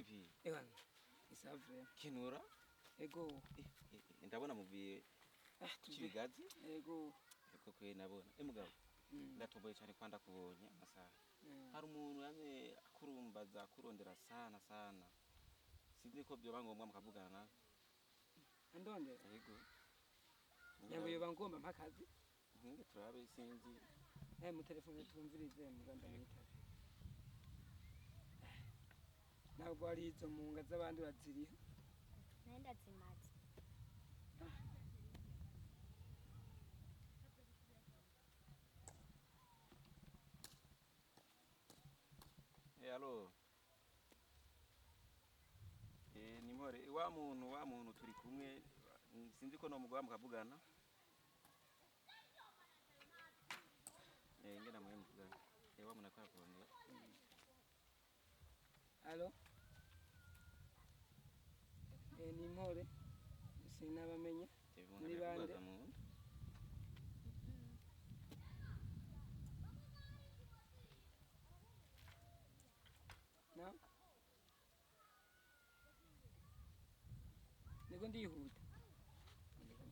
Vipi? Ewan, isavre. Kinura? Ego. Ndabona muviye kucibigazi? Ego. Eko kwe nabona. Mugabo. Ndatomboye cyane kwanda kubonye amasaha. Hari umuntu yame akurumbaza kurondera sana. Sinzi ko byo bangombwa mukavugana. Andonde? Ego. Yango yoba ngomba mpakazi. Nge turabe sinzi. Mu telefone tumvirize muganda nyitabe. Ntabwo ari izo munga z'abandi baziriho. Nenda zimaze. Allo. Ni mpore wa muntu turi kumwe sinzi ko no mugwa mukavugana. Ngena mwe muvugana. Wa muntu akwakonye. Allo. Ni mpore. Sinabamenye. Ni bande? No? Niko ndihuta.